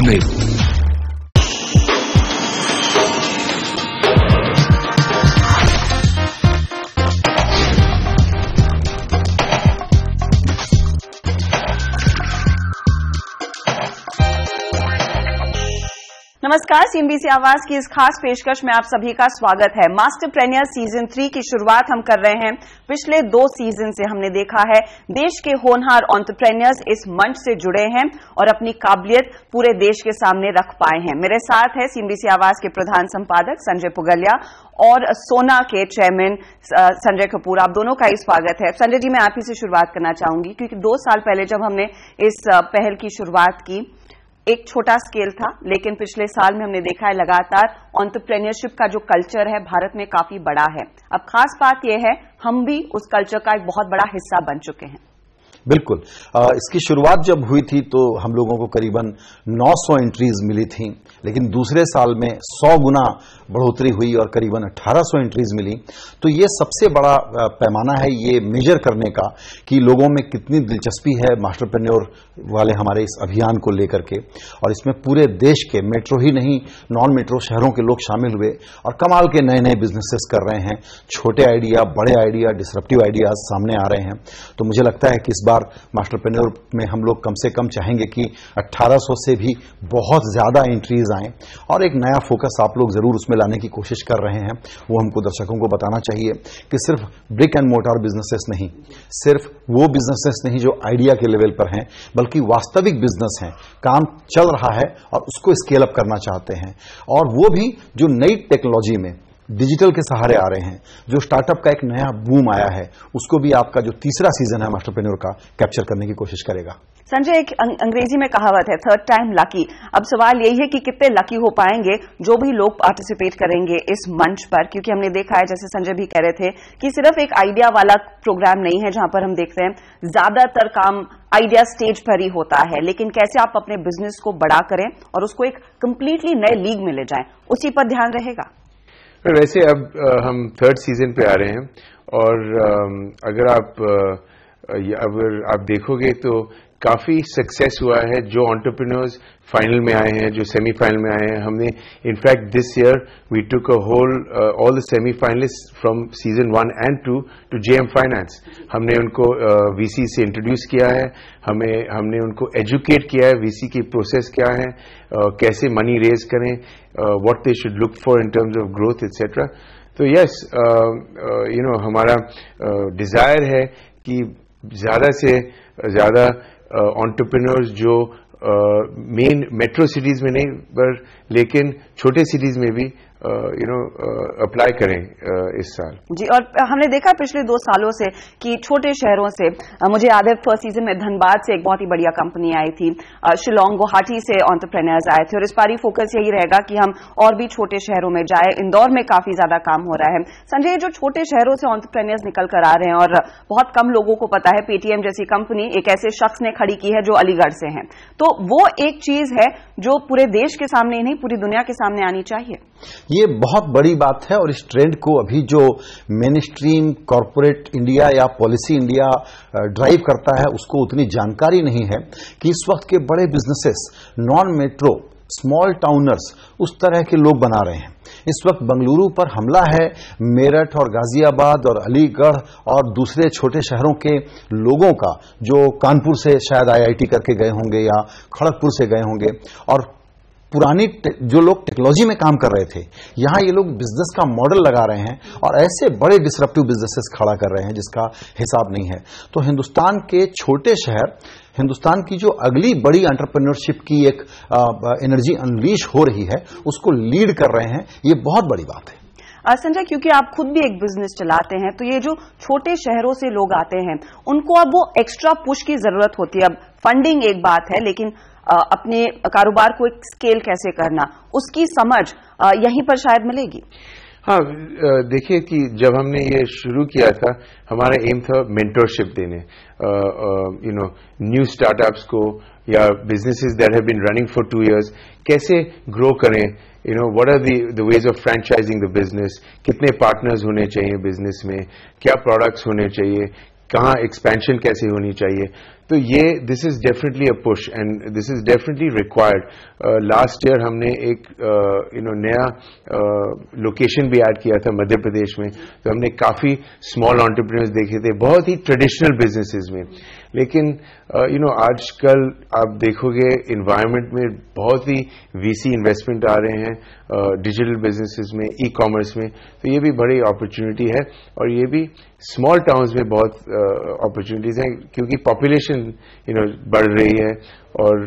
में। नमस्कार, सीएनबीसी आवाज की इस खास पेशकश में आप सभी का स्वागत है। मास्टरप्रेन्योर सीजन 3 की शुरुआत हम कर रहे हैं। पिछले 2 सीजन से हमने देखा है देश के होनहार एंटरप्रेन्योर्स इस मंच से जुड़े हैं और अपनी काबिलियत पूरे देश के सामने रख पाए हैं। मेरे साथ है सीएनबीसी आवाज के प्रधान संपादक संजय पुगलिया और सोना के चेयरमैन संजय कपूर। आप दोनों का ही स्वागत है। संजय जी, मैं आप ही से शुरुआत करना चाहूंगी क्योंकि 2 साल पहले जब हमने इस पहल की शुरुआत की, एक छोटा स्केल था, लेकिन पिछले साल में हमने देखा है लगातार एंटरप्रेन्योरशिप का जो कल्चर है भारत में काफी बड़ा है। अब खास बात यह है हम भी उस कल्चर का एक बहुत बड़ा हिस्सा बन चुके हैं। बिल्कुल। इसकी शुरुआत जब हुई थी तो हम लोगों को करीबन 900 एंट्रीज मिली थी, लेकिन दूसरे साल में 100 गुना बढ़ोतरी हुई और करीबन 1800 एंट्रीज मिली। तो ये सबसे बड़ा पैमाना है ये मेजर करने का कि लोगों में कितनी दिलचस्पी है मास्टरप्रेन्योर वाले हमारे इस अभियान को लेकर के। और इसमें पूरे देश के मेट्रो ही नहीं, नॉन मेट्रो शहरों के लोग शामिल हुए और कमाल के नए नए बिजनेसेस कर रहे हैं। छोटे आइडिया, बड़े आइडिया, डिसरप्टिव आइडियाज सामने आ रहे हैं। तो मुझे लगता है कि इस बार मास्टरप्रेन्योर में हम लोग कम से कम चाहेंगे कि 1800 से भी बहुत ज्यादा एंट्रीज आएं और एक नया फोकस आप लोग जरूर उसमें लाने की कोशिश कर रहे हैं। वो हमको दर्शकों को बताना चाहिए कि सिर्फ ब्रिक एंड मोर्टार बिजनेसेस नहीं, सिर्फ वो बिजनेसेस नहीं जो आइडिया के लेवल पर हैं, बल्कि वास्तविक बिजनेस हैं, काम चल रहा है और उसको स्केल अप करना चाहते हैं। और वो भी जो नई टेक्नोलॉजी में डिजिटल के सहारे आ रहे हैं, जो स्टार्टअप का एक नया बूम आया है, उसको भी आपका जो तीसरा सीजन है मास्टरप्रेन्योर का कैप्चर करने की कोशिश करेगा। संजय, एक अंग्रेजी में कहावत है, 3rd टाइम लकी। अब सवाल यही है कि कितने लकी हो पाएंगे जो भी लोग पार्टिसिपेट करेंगे इस मंच पर, क्योंकि हमने देखा है, जैसे संजय भी कह रहे थे, कि सिर्फ एक आइडिया वाला प्रोग्राम नहीं है जहां पर हम देखते हैं ज्यादातर काम आइडिया स्टेज पर ही होता है, लेकिन कैसे आप अपने बिजनेस को बड़ा करें और उसको एक कंप्लीटली नए लीग में ले जाएं, उसी पर ध्यान रहेगा। वैसे अब हम 3rd सीजन पे आ रहे हैं और अगर आप देखोगे तो काफी सक्सेस हुआ है। जो एंटरप्रेन्योर्स फाइनल में आए हैं, जो सेमीफाइनल में आए हैं, हमने in fact this year we took a whole all the semifinalist from season 1 and 2 to JM finance. हमने उनको वीसी से इंट्रोड्यूस किया है, हमने उनको एजुकेट किया है वीसी की प्रोसेस क्या है, कैसे मनी रेज करें, what they should look for in terms of growth etcetera. तो यस, हमारा डिजायर है कि ज्यादा से ज्यादा एंटरप्रेन्योर्स जो मेन मेट्रो सिटीज में नहीं पर लेकिन छोटे सिटीज में भी अप्लाई करें इस साल जी। और हमने देखा पिछले 2 सालों से कि छोटे शहरों से, मुझे याद है 1st सीजन में धनबाद से एक बहुत ही बढ़िया कंपनी आई थी, शिलोंग, गुवाहाटी से एंटरप्रेन्योर्स आए थे, और इस बार ही फोकस यही रहेगा कि हम और भी छोटे शहरों में जाए। इंदौर में काफी ज्यादा काम हो रहा है। संजय, जो छोटे शहरों से एंटरप्रेन्योर्स निकल कर आ रहे हैं और बहुत कम लोगों को पता है, पेटीएम जैसी कंपनी एक ऐसे शख्स ने खड़ी की है जो अलीगढ़ से है, तो वो एक चीज है जो पूरे देश के सामने ही नहीं पूरी दुनिया के सामने आनी चाहिए। ये बहुत बड़ी बात है और इस ट्रेंड को अभी जो मेन स्ट्रीम कॉर्पोरेट इंडिया या पॉलिसी इंडिया ड्राइव करता है उसको उतनी जानकारी नहीं है कि इस वक्त के बड़े businesses, non metro, small towners, उस तरह के लोग बना रहे हैं। इस वक्त बंगलुरु पर हमला है, मेरठ और गाजियाबाद और अलीगढ़ और दूसरे छोटे शहरों के लोगों का, जो कानपुर से शायद आईआईटी करके गए होंगे या खड़गपुर से गए होंगे, और पुरानी जो लोग टेक्नोलॉजी में काम कर रहे थे, यहां ये लोग बिजनेस का मॉडल लगा रहे हैं और ऐसे बड़े डिसरप्टिव बिजनेसेस खड़ा कर रहे हैं जिसका हिसाब नहीं है। तो हिंदुस्तान के छोटे शहर, हिंदुस्तान की जो अगली बड़ी एंटरप्रेन्योरशिप की एक एनर्जी अनलीश हो रही है, उसको लीड कर रहे हैं। ये बहुत बड़ी बात है। संजय, क्योंकि आप खुद भी एक बिजनेस चलाते हैं, तो ये जो छोटे शहरों से लोग आते हैं उनको अब वो एक्स्ट्रा पुश की जरूरत होती है। अब फंडिंग एक बात है, लेकिन अपने कारोबार को एक स्केल कैसे करना, उसकी समझ यहीं पर शायद मिलेगी। हाँ, देखिए कि जब हमने ये शुरू किया था, हमारा एम था मेंटरशिप देने न्यू स्टार्टअप्स को या businesses that have been running for 2 years, कैसे ग्रो करें, what are the ways of franchising the business, कितने पार्टनर्स होने चाहिए बिजनेस में, क्या प्रोडक्ट्स होने चाहिए, कहाँ एक्सपेंशन कैसे होनी चाहिए। तो ये this is definitely a push and this is definitely required. Last year हमने एक नया लोकेशन भी ऐड किया था मध्य प्रदेश में, तो हमने काफी स्मॉल एंटरप्रेन्योर्स देखे थे बहुत ही ट्रेडिशनल बिजनेसेस में। लेकिन आजकल आप देखोगे इन्वायरमेंट में बहुत ही वीसी इन्वेस्टमेंट आ रहे हैं डिजिटल बिजनेसेस में, ई कॉमर्स में, तो ये भी बड़ी अपॉर्चुनिटी है और ये भी स्मॉल टाउन्स में बहुत अपॉर्चुनिटीज हैं क्योंकि पॉपुलेशन बढ़ रही है और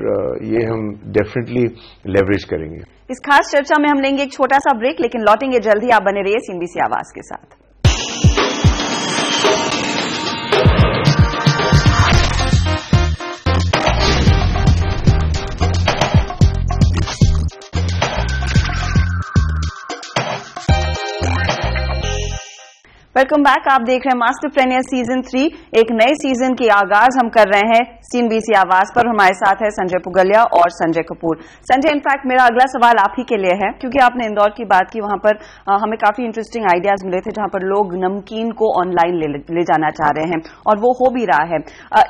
ये हम डेफिनेटली लेवरेज करेंगे। इस खास चर्चा में हम लेंगे एक छोटा सा ब्रेक, लेकिन लौटेंगे जल्दी। आप बने रहिए सीएनबीसी आवाज के साथ। Welcome back. आप देख रहे हैं मास्टरप्रेन्योर सीजन 3। एक नए सीजन की आगाज हम कर रहे हैं सीएनबीसी आवाज पर। हमारे साथ है संजय पुगलिया और संजय कपूर। संजय, इनफैक्ट मेरा अगला सवाल आप ही के लिए है क्योंकि आपने इंदौर की बात की, वहां पर हमें काफी इंटरेस्टिंग आइडियाज मिले थे जहां पर लोग नमकीन को ऑनलाइन ले जाना चाह रहे हैं और वो हो भी रहा है।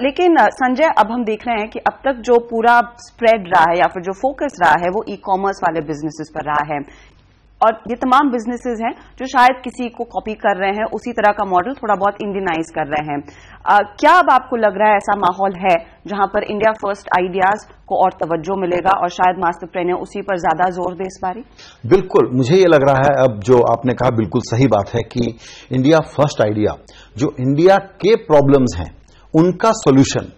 लेकिन संजय, अब हम देख रहे हैं कि अब तक जो पूरा स्प्रेड रहा है या फिर जो फोकस रहा है वो ई कॉमर्स वाले बिजनेसेस पर रहा है और ये तमाम बिजनेसेस हैं जो शायद किसी को कॉपी कर रहे हैं, उसी तरह का मॉडल थोड़ा बहुत इंडियनाइज कर रहे हैं। क्या अब आपको लग रहा है ऐसा माहौल है जहां पर इंडिया फर्स्ट आइडियाज को और तवज्जो मिलेगा और शायद मास्टरप्रेन्योर उसी पर ज्यादा जोर दे इस बारी? बिल्कुल, मुझे ये लग रहा है अब जो आपने कहा बिल्कुल सही बात है कि इंडिया फर्स्ट आइडिया जो इंडिया के प्रॉब्लम्स हैं उनका सॉल्यूशन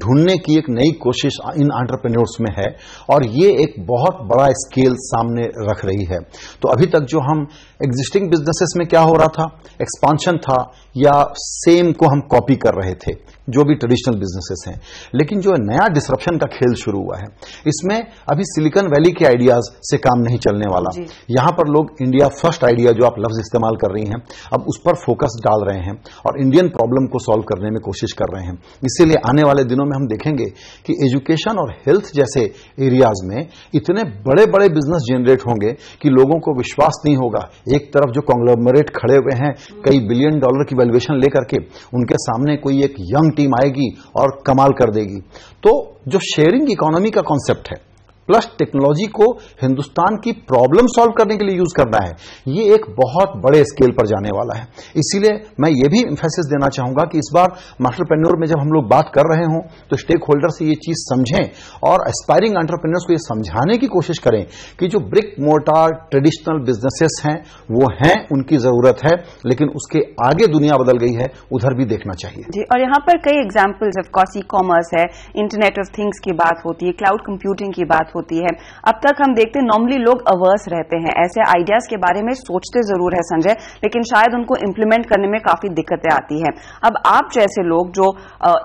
ढूंढने की एक नई कोशिश इन एंटरप्रेन्योर्स में है और ये एक बहुत बड़ा स्केल सामने रख रही है। तो अभी तक जो हम एग्जिस्टिंग बिजनेसेस में क्या हो रहा था, एक्सपांशन था या सेम को हम कॉपी कर रहे थे जो भी ट्रेडिशनल बिजनेसेस हैं, लेकिन जो नया डिसरप्शन का खेल शुरू हुआ है इसमें अभी सिलिकॉन वैली के आइडियाज से काम नहीं चलने वाला। यहां पर लोग इंडिया फर्स्ट आइडिया जो आप लफ्ज इस्तेमाल कर रही हैं अब उस पर फोकस डाल रहे हैं और इंडियन प्रॉब्लम को सॉल्व करने में कोशिश कर रहे हैं। इसीलिए आने वाले दिनों में हम देखेंगे कि एजुकेशन और हेल्थ जैसे एरियाज में इतने बड़े बड़े बिजनेस जनरेट होंगे कि लोगों को विश्वास नहीं होगा। एक तरफ जो कॉन्ग्लोमरेट खड़े हुए हैं कई बिलियन डॉलर की वैल्यूएशन लेकर के, उनके सामने कोई एक यंग टीम आएगी और कमाल कर देगी। तो जो शेयरिंग इकोनॉमी का कॉन्सेप्ट है प्लस टेक्नोलॉजी को हिंदुस्तान की प्रॉब्लम सॉल्व करने के लिए यूज करना है, ये एक बहुत बड़े स्केल पर जाने वाला है। इसीलिए मैं ये भी एम्फेसिस देना चाहूंगा कि इस बार मास्टरप्रेन्योर में जब हम लोग बात कर रहे हों तो स्टेक होल्डर से ये चीज समझें और एस्पायरिंग एंटरप्रेन्योर्स को ये समझाने की कोशिश करें कि जो ब्रिक मोर्टार ट्रेडिशनल बिजनेसेस हैं वो हैं, उनकी जरूरत है, लेकिन उसके आगे दुनिया बदल गई है, उधर भी देखना चाहिए जी। और यहाँ पर कई एग्जाम्पल्स, ऑफकोर्स ई कॉमर्स है, इंटरनेट ऑफ थिंग्स की बात होती है, क्लाउड कंप्यूटिंग की बात होती है। अब तक हम देखते हैं नॉर्मली लोग अवर्स रहते हैं, ऐसे आइडियाज के बारे में सोचते जरूर है संजय, लेकिन शायद उनको इंप्लीमेंट करने में काफी दिक्कतें आती हैं। अब आप जैसे लोग जो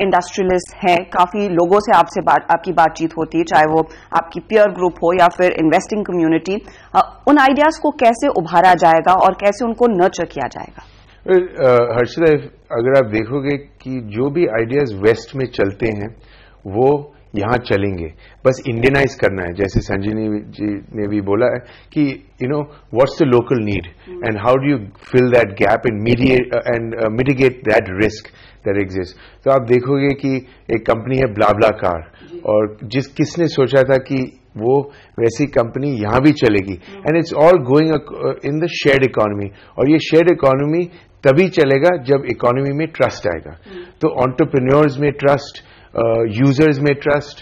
इंडस्ट्रियलिस्ट हैं, काफी लोगों से आपकी बातचीत होती है, चाहे वो आपकी पीयर ग्रुप हो या फिर इन्वेस्टिंग कम्युनिटी, उन आइडियाज को कैसे उभारा जाएगा और कैसे उनको नर्चर किया जाएगा? हर्षिता, अगर आप देखोगे कि जो भी आइडियाज वेस्ट में चलते हैं वो यहां चलेंगे, बस इंडियनाइज करना है। जैसे संजय जी ने भी बोला है कि what's the local need and how do you fill that gap and mitigate that risk that exist. तो आप देखोगे कि एक कंपनी है BlaBlaCar और किसने सोचा था कि वो वैसी कंपनी यहां भी चलेगी, and it's all going in the shared economy. और ये शेयर्ड इकोनॉमी तभी चलेगा जब इकोनॉमी में ट्रस्ट आएगा। तो एंटरप्रेन्योर्स में ट्रस्ट, यूजर्स में ट्रस्ट,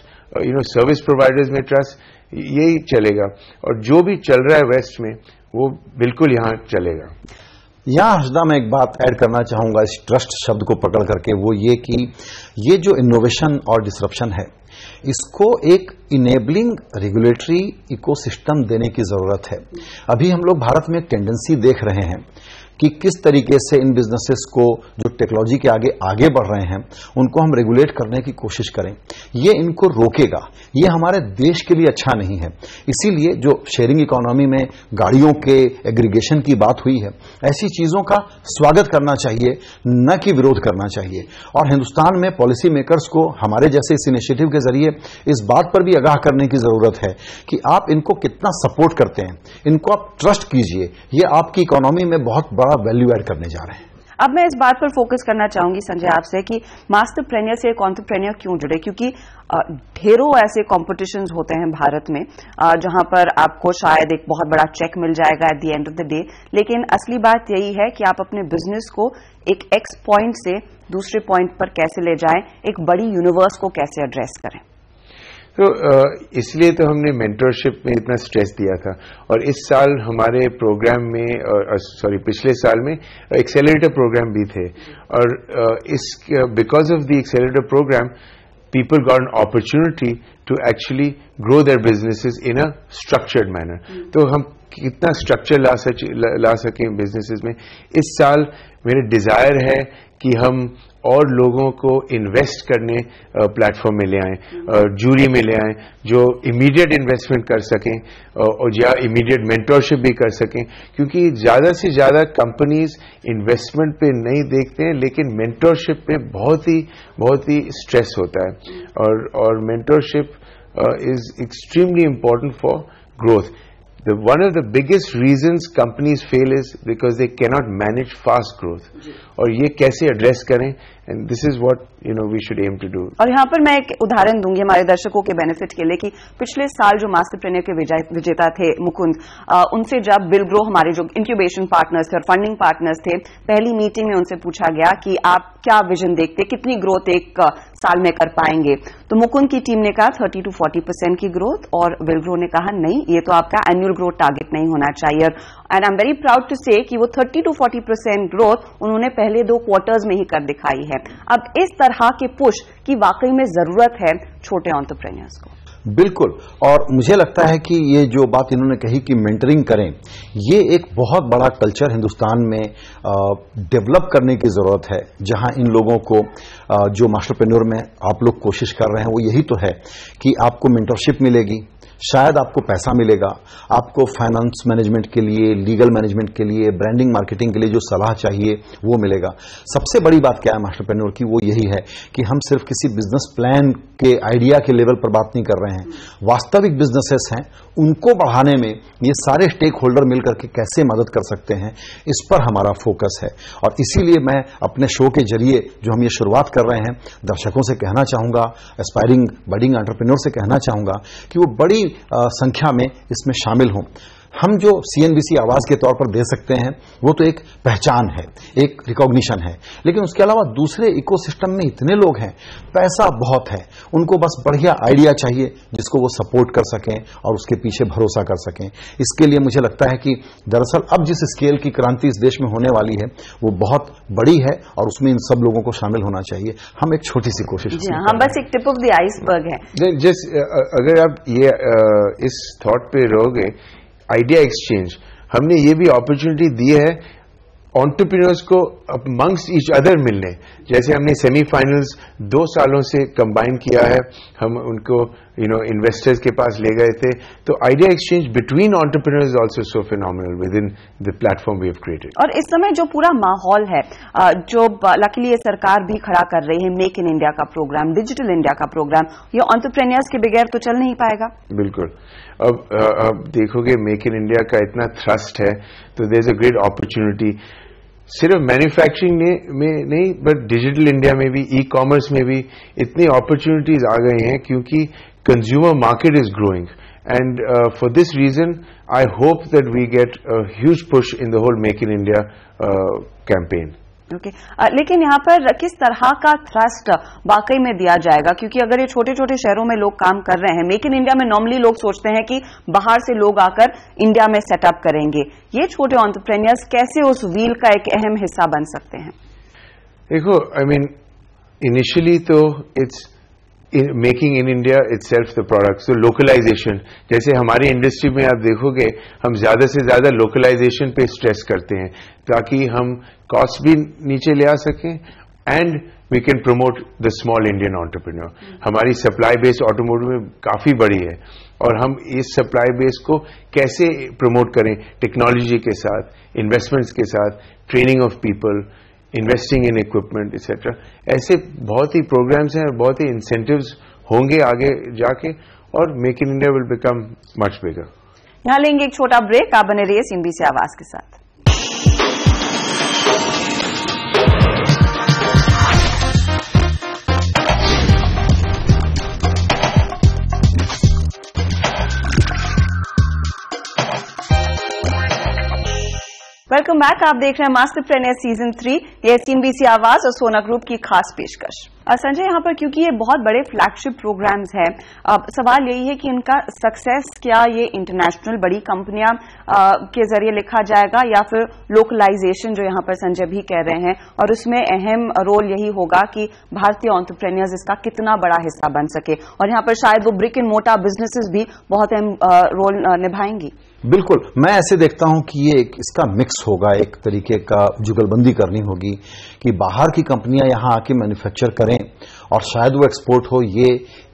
सर्विस प्रोवाइडर्स में ट्रस्ट, यही चलेगा। और जो भी चल रहा है वेस्ट में वो बिल्कुल यहां चलेगा। यहां हर्षदा मैं एक बात ऐड करना चाहूंगा इस ट्रस्ट शब्द को पकड़ करके, वो ये कि ये जो इनोवेशन और डिसरप्शन है इसको एक इनेबलिंग रेगुलेटरी इकोसिस्टम देने की जरूरत है। अभी हम लोग भारत में टेंडेंसी देख रहे हैं कि किस तरीके से इन बिजनेसेस को जो टेक्नोलॉजी के आगे बढ़ रहे हैं उनको हम रेगुलेट करने की कोशिश करें, ये इनको रोकेगा, ये हमारे देश के लिए अच्छा नहीं है। इसीलिए जो शेयरिंग इकोनॉमी में गाड़ियों के एग्रीगेशन की बात हुई है, ऐसी चीजों का स्वागत करना चाहिए, न कि विरोध करना चाहिए। और हिंदुस्तान में पॉलिसी मेकर्स को हमारे जैसे इस इनिशिएटिव के जरिए इस बात पर भी आगाह करने की जरूरत है कि आप इनको कितना सपोर्ट करते हैं, इनको आप ट्रस्ट कीजिए, ये आपकी इकोनॉमी में बहुत वैल्यू ऐड करने जा रहे हैं। अब मैं इस बात पर फोकस करना चाहूंगी संजय आपसे कि मास्टरप्रेन्योर से एक एंटरप्रेन्योर क्यों जुड़े, क्योंकि ढेरों ऐसे कॉम्पिटिशन्स होते हैं भारत में जहां पर आपको शायद एक बहुत बड़ा चेक मिल जाएगा at the end of the day, लेकिन असली बात यही है कि आप अपने बिजनेस को एक एक्स पॉइंट से दूसरे पॉइंट पर कैसे ले जाएं, एक बड़ी यूनिवर्स को कैसे एड्रेस करें। तो इसलिए तो हमने मेंटरशिप में इतना स्ट्रेस दिया था, और इस साल हमारे प्रोग्राम में पिछले साल में एक्सेलरेटर प्रोग्राम भी थे, और because of the accelerator programme people got an opportunity to actually grow their businesses in a structured manner. तो हम कितना स्ट्रक्चर ला सकें बिजनेसेस में। इस साल मेरे डिजायर है कि हम और लोगों को इन्वेस्ट करने प्लेटफॉर्म में ले आएं, जूरी में ले आएं, जो इमीडिएट इन्वेस्टमेंट कर सकें और या इमीडिएट मेंटरशिप भी कर सकें, क्योंकि ज्यादा से ज्यादा कंपनीज इन्वेस्टमेंट पे नहीं देखते हैं, लेकिन मेंटरशिप पे बहुत ही स्ट्रेस होता है, और mentorship is extremely important for growth. One of the biggest reasons companies fail is because they cannot manage fast growth. और ये कैसे एड्रेस करें, and this is what we should aim to do. और यहाँ पर मैं एक उदाहरण दूंगी हमारे दर्शकों के बेनिफिट के लिए कि पिछले साल जो मास्टरप्रेन्योर के विजेता थे मुकुंद, उनसे जब बिल ग्रो हमारे जो इंक्यूबेशन पार्टनर्स थे और फंडिंग पार्टनर्स थे, पहली मीटिंग में उनसे पूछा गया कि आप क्या विजन देखते, कितनी ग्रोथ एक साल में कर पाएंगे, तो मुकुंद की टीम ने कहा 30 to 40% की ग्रोथ, और बिल ग्रो ने कहा नहीं, ये तो आपका एनुअल ग्रोथ टारगेट नहीं होना चाहिए। And I am very proud to say कि वो 30 to 40% ग्रोथ उन्होंने पहले 2 क्वार्टर्स में ही कर दिखाई है। अब इस तरह के पुश की वाकई में जरूरत है छोटे एंटरप्रेन्योर्स को। बिल्कुल, और मुझे लगता है कि ये जो बात इन्होंने कही कि मेंटरिंग करें, ये एक बहुत बड़ा कल्चर हिंदुस्तान में डेवलप करने की जरूरत है, जहां इन लोगों को जो मास्टरप्रेन्योर में आप लोग कोशिश कर रहे हैं वो यही तो है कि आपको मेंटरशिप मिलेगी, शायद आपको पैसा मिलेगा, आपको फाइनेंस मैनेजमेंट के लिए, लीगल मैनेजमेंट के लिए, ब्रांडिंग मार्केटिंग के लिए जो सलाह चाहिए वो मिलेगा। सबसे बड़ी बात क्या है मास्टरप्रेन्योर की, वो यही है कि हम सिर्फ किसी बिजनेस प्लान के आइडिया के लेवल पर बात नहीं कर रहे हैं, वास्तविक बिजनेसेस हैं उनको बढ़ाने में ये सारे स्टेक होल्डर मिलकर के कैसे मदद कर सकते हैं, इस पर हमारा फोकस है। और इसीलिए मैं अपने शो के जरिए जो हम ये शुरुआत कर रहे हैं, दर्शकों से कहना चाहूंगा, एस्पायरिंग बडिंग एंटरप्रेन्योर से कहना चाहूंगा कि वो बड़ी संख्या में इसमें शामिल हों। हम जो सीएनबीसी आवाज के तौर पर दे सकते हैं वो तो एक पहचान है, एक रिकॉग्निशन है, लेकिन उसके अलावा दूसरे इकोसिस्टम में इतने लोग हैं, पैसा बहुत है, उनको बस बढ़िया आइडिया चाहिए जिसको वो सपोर्ट कर सकें और उसके पीछे भरोसा कर सकें। इसके लिए मुझे लगता है कि दरअसल अब जिस स्केल की क्रांति इस देश में होने वाली है वो बहुत बड़ी है और उसमें इन सब लोगों को शामिल होना चाहिए। हम एक छोटी सी कोशिश, हम बस एक टिप ऑफ द आइसबर्ग है। अगर आप ये इस थॉट पे रहोगे, आइडिया एक्सचेंज, हमने ये भी अपॉर्चुनिटी दी है एंटरप्रेन्योर्स को अमंग्स्ट ईच अदर मिलने। जैसे हमने सेमीफाइनल्स 2 सालों से कंबाइन किया है, हम उनको इन्वेस्टर्स के पास ले गए थे, तो idea exchange between entrepreneurs also so phenomenal within the platform we have created. और इस समय जो पूरा माहौल है, जो लकीली ये सरकार भी खड़ा कर रही है, मेक इन इंडिया का प्रोग्राम, डिजिटल इंडिया का प्रोग्राम, ये एंटरप्रेन्योर्स के बगैर तो चल नहीं पाएगा। बिल्कुल, अब देखोगे मेक इन इंडिया का इतना थ्रस्ट है, तो there is a great opportunity, सिर्फ मैन्युफैक्चरिंग में नहीं बट डिजिटल इंडिया में भी, ई कॉमर्स में भी इतनी अपॉर्चुनिटीज आ गई हैं, क्योंकि consumer market is growing, and for this reason I hope that we get a huge push in the whole make in India campaign. Okay, लेकिन यहाँ पर किस तरह का थ्रस्ट वाकई में दिया जाएगा, क्योंकि अगर ये छोटे छोटे शहरों में लोग काम कर रहे हैं, मेक इन इंडिया में नॉर्मली लोग सोचते हैं कि बाहर से लोग आकर इंडिया में सेटअप करेंगे, ये छोटे एंटरप्रेन्योर्स कैसे उस व्हील का एक अहम हिस्सा बन सकते हैं? देखो, आई मीन इनिशियली तो it's making in India itself the product, so localisation, जैसे हमारी इंडस्ट्री में आप देखोगे हम ज्यादा से ज्यादा लोकलाइजेशन पे स्ट्रेस करते हैं ताकि हम कॉस्ट भी नीचे ले आ सकें and we can promote the small Indian entrepreneur. हमारी सप्लाई बेस ऑटोमोटिव में काफी बड़ी है और हम इस सप्लाई बेस को कैसे प्रमोट करें, टेक्नोलॉजी के साथ, इन्वेस्टमेंट्स के साथ, training of people, investing in equipment etcetera, ऐसे बहुत ही प्रोग्राम्स हैं और बहुत ही इंसेंटिव्स होंगे आगे जाके, और make in India will become much bigger. यहां लेंगे एक छोटा ब्रेक, आप बने रहिए सीएनबीसी आवाज के साथ। Welcome back. आप देख रहे हैं मास्टरप्रेन्योर सीजन 3। ये CNBC आवाज और सोना ग्रुप की खास पेशकश। संजय, यहाँ पर क्योंकि ये बहुत बड़े फ्लैगशिप प्रोग्राम्स हैं, अब सवाल यही है कि इनका सक्सेस क्या ये इंटरनेशनल बड़ी कंपनियां के जरिए लिखा जाएगा या फिर लोकलाइजेशन, जो यहाँ पर संजय भी कह रहे हैं, और उसमें अहम रोल यही होगा कि भारतीय एंटरप्रेन्योर्स इसका कितना बड़ा हिस्सा बन सके, और यहाँ पर शायद वो ब्रिक एंड मोर्टर बिजनेसेस भी बहुत अहम रोल निभाएंगी। बिल्कुल, मैं ऐसे देखता हूं कि ये इसका मिक्स होगा, एक तरीके का जुगलबंदी करनी होगी कि बाहर की कंपनियां यहां आके मैन्युफैक्चर करें और शायद वो एक्सपोर्ट हो, ये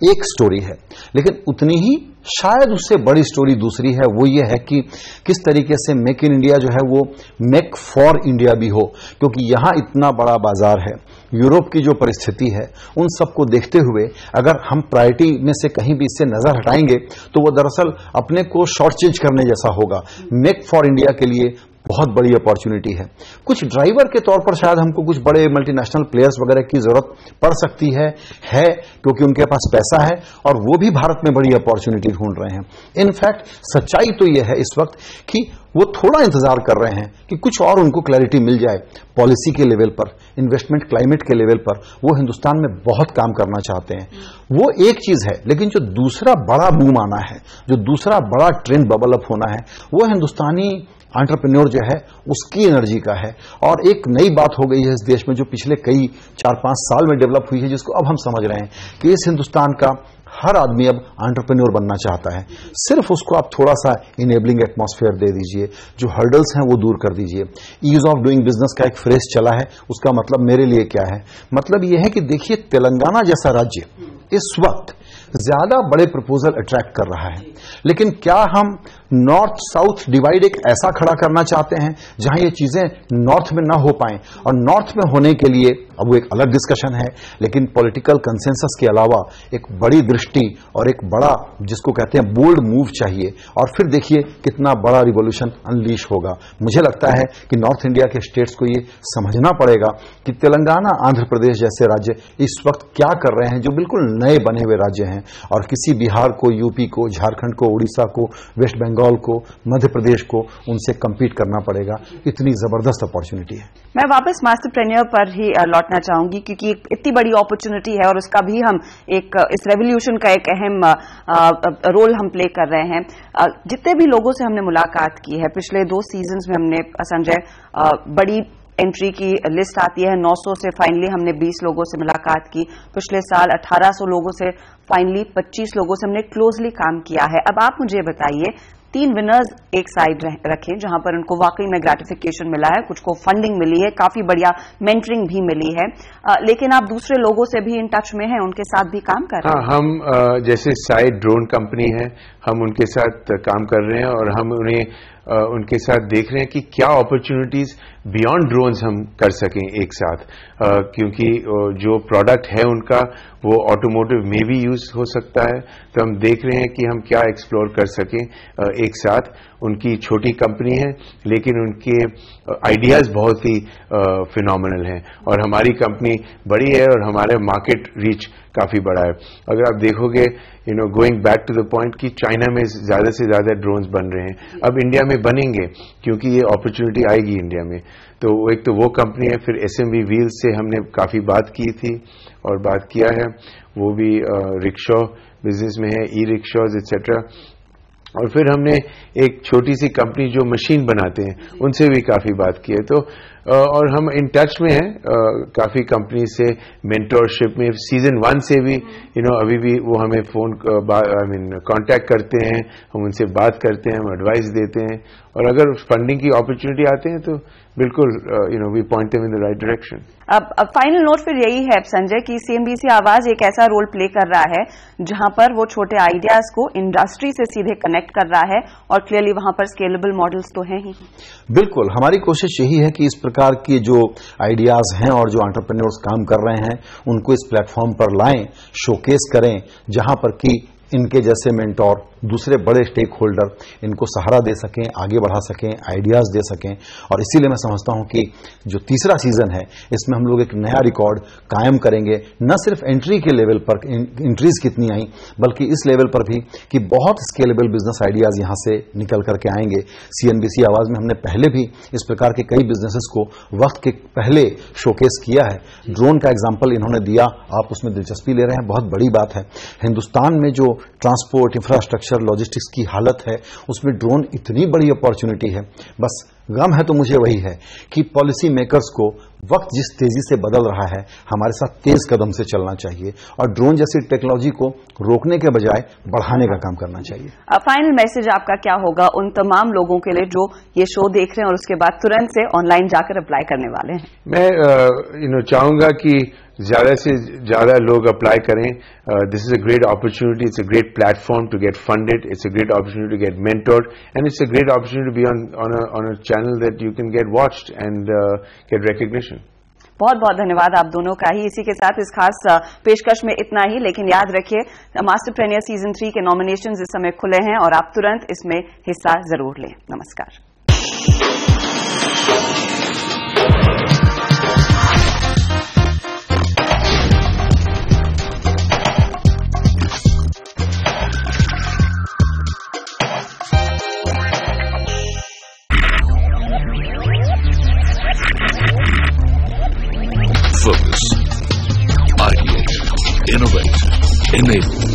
एक स्टोरी है। लेकिन उतनी ही शायद उससे बड़ी स्टोरी दूसरी है, वो ये है कि किस तरीके से मेक इन इंडिया जो है वो मेक फॉर इंडिया भी हो, क्योंकि यहां इतना बड़ा बाजार है। यूरोप की जो परिस्थिति है उन सबको देखते हुए अगर हम प्रायोरिटी में से कहीं भी इससे नजर हटाएंगे तो वो दरअसल अपने को शॉर्ट चेंज करने जैसा होगा। मेक फॉर इंडिया के लिए बहुत बड़ी अपॉर्चुनिटी है। कुछ ड्राइवर के तौर पर शायद हमको कुछ बड़े मल्टीनेशनल प्लेयर्स वगैरह की जरूरत पड़ सकती है क्योंकि उनके पास पैसा है और वो भी भारत में बड़ी अपॉर्चुनिटी ढूंढ रहे हैं। इनफैक्ट सच्चाई तो यह है इस वक्त कि वो थोड़ा इंतजार कर रहे हैं कि कुछ और उनको क्लैरिटी मिल जाए पॉलिसी के लेवल पर, इन्वेस्टमेंट क्लाइमेट के लेवल पर। वो हिंदुस्तान में बहुत काम करना चाहते हैं, वो एक चीज है। लेकिन जो दूसरा बड़ा बूम आना है, जो दूसरा बड़ा ट्रेंड बबल अप होना है, वो हिंदुस्तानी एंटरप्रेन्योर जो है उसकी एनर्जी का है। और एक नई बात हो गई है इस देश में जो पिछले कई 4-5 साल में डेवलप हुई है, जिसको अब हम समझ रहे हैं कि इस हिंदुस्तान का हर आदमी अब एंटरप्रेन्योर बनना चाहता है। सिर्फ उसको आप थोड़ा सा इनेबलिंग एटमॉस्फेयर दे दीजिए, जो हर्डल्स हैं वो दूर कर दीजिए। ईज ऑफ डूइंग बिजनेस का एक फ्रेज चला है, उसका मतलब मेरे लिए क्या है? मतलब यह है कि देखिए, तेलंगाना जैसा राज्य इस वक्त ज्यादा बड़े प्रपोजल अट्रैक्ट कर रहा है, लेकिन क्या हम नॉर्थ साउथ डिवाइड एक ऐसा खड़ा करना चाहते हैं जहां ये चीजें नॉर्थ में ना हो पाएं? और नॉर्थ में होने के लिए अब वो एक अलग डिस्कशन है, लेकिन पॉलिटिकल कंसेंसस के अलावा एक बड़ी दृष्टि और एक बड़ा, जिसको कहते हैं बोल्ड मूव चाहिए। और फिर देखिए कितना बड़ा रिवॉल्यूशन अनलीश होगा। मुझे लगता है कि नॉर्थ इंडिया के स्टेट्स को ये समझना पड़ेगा कि तेलंगाना, आंध्र प्रदेश जैसे राज्य इस वक्त क्या कर रहे हैं, जो बिल्कुल नए बने हुए राज्य हैं, और किसी बिहार को, यूपी को, झारखंड को, उड़ीसा को, वेस्ट बंगाल को, मध्य प्रदेश को उनसे कंपीट करना पड़ेगा। इतनी जबरदस्त अपॉर्चुनिटी है। मैं वापस मास्टरप्रेन्योर पर ही लौटना चाहूंगी, क्योंकि इतनी बड़ी अपॉर्चुनिटी है और उसका भी हम इस रेवोल्यूशन का एक अहम रोल हम प्ले कर रहे हैं। जितने भी लोगों से हमने मुलाकात की है पिछले 2 सीजन्स में, हमने संजय बड़ी एंट्री की लिस्ट आती है 900 से, फाइनली हमने 20 लोगों से मुलाकात की। पिछले साल 1800 लोगों से, फाइनली 25 लोगों से हमने क्लोजली काम किया है। अब आप मुझे बताइए, 3 विनर्स एक साइड रखें जहां पर उनको वाकई में ग्रेटिफिकेशन मिला है, कुछ को फंडिंग मिली है, काफी बढ़िया मेंटरिंग भी मिली है, लेकिन आप दूसरे लोगों से भी इन टच में हैं, उनके साथ भी काम कर रहे हैं। हम जैसे साइड ड्रोन कंपनी है, हम उनके साथ काम कर रहे हैं और हम उन्हें उनके साथ देख रहे हैं कि क्या अपॉर्चुनिटीज बियॉन्ड ड्रोन्स हम कर सकें एक साथ, क्योंकि जो प्रोडक्ट है उनका वो ऑटोमोटिव में भी यूज हो सकता है। तो हम देख रहे हैं कि हम क्या एक्सप्लोर कर सकें एक साथ। उनकी छोटी कंपनी है लेकिन उनके आइडियाज बहुत ही फिनोमिनल हैं, और हमारी कंपनी बड़ी है और हमारा मार्केट रीच काफी बड़ा है। अगर आप देखोगे, going back to the point कि चाइना में ज्यादा से ज्यादा ड्रोन्स बन रहे हैं, अब इंडिया में बनेंगे क्योंकि ये अपॉर्चुनिटी आएगी इंडिया में। तो एक तो वो कंपनी है, फिर SMV व्हील्स से हमने काफी बात की थी और बात किया है, वो भी रिक्शा बिजनेस में है, ई रिक्शाज एक्सेट्रा। और फिर हमने एक छोटी सी कंपनी जो मशीन बनाते हैं उनसे भी काफी बात की है। तो और हम इन टच में हैं काफी कंपनी से, मेंटरशिप में सीजन 1 से भी अभी भी वो हमें फोन कांटेक्ट करते हैं, हम उनसे बात करते हैं, हम एडवाइस देते हैं, और अगर फंडिंग की अपॉर्चुनिटी आते हैं तो बिल्कुल we point them in the right direction. अब फाइनल नोट फिर यही है संजय कि CNBC आवाज एक ऐसा रोल प्ले कर रहा है जहां पर वो छोटे आइडियाज को इंडस्ट्री से सीधे कनेक्ट कर रहा है, और क्लियरली वहां पर स्केलेबल मॉडल्स तो हैं ही। बिल्कुल, हमारी कोशिश यही है कि इस प्रकार की जो आइडियाज हैं और जो एंटरप्रेन्योर्स काम कर रहे हैं उनको इस प्लेटफॉर्म पर लाएं, शोकेस करें, जहां पर कि इनके जैसे मेंटोर, दूसरे बड़े स्टेक होल्डर इनको सहारा दे सकें, आगे बढ़ा सकें, आइडियाज दे सकें। और इसीलिए मैं समझता हूं कि जो तीसरा सीजन है इसमें हम लोग एक नया रिकॉर्ड कायम करेंगे, न सिर्फ एंट्री के लेवल पर एंट्रीज कितनी आई, बल्कि इस लेवल पर भी कि बहुत स्केलेबल बिजनेस आइडियाज यहां से निकल करके आएंगे। CNBC आवाज में हमने पहले भी इस प्रकार के कई बिजनेसेस को वक्त के पहले शोकेस किया है। ड्रोन का एग्जाम्पल इन्होंने दिया, आप उसमें दिलचस्पी ले रहे हैं, बहुत बड़ी बात है। हिंदुस्तान में जो ट्रांसपोर्ट, इंफ्रास्ट्रक्चर, लॉजिस्टिक्स की हालत है उसमें ड्रोन इतनी बड़ी अपॉर्चुनिटी है। बस गम है तो मुझे वही है कि पॉलिसी मेकर्स को वक्त जिस तेजी से बदल रहा है हमारे साथ तेज कदम से चलना चाहिए और ड्रोन जैसी टेक्नोलॉजी को रोकने के बजाय बढ़ाने का काम करना चाहिए। फाइनल मैसेज आपका क्या होगा उन तमाम लोगों के लिए जो ये शो देख रहे हैं और उसके बाद तुरंत से ऑनलाइन जाकर अप्लाई करने वाले हैं? मैं चाहूंगा कि ज्यादा से ज्यादा लोग अप्लाई करें। This is a great opportunity, it's a great platform to get funded, it's a great opportunity to get mentored and it's a great opportunity to be on a channel that you can get watched and get recognition. बहुत बहुत धन्यवाद आप दोनों का ही। इसी के साथ इस खास पेशकश में इतना ही, लेकिन याद रखिए मास्टरप्रेन्योर सीजन 3 के नॉमिनेशंस इस समय खुले हैं और आप तुरंत इसमें हिस्सा जरूर लें। नमस्कार। Focus, ideate, innovate, enable.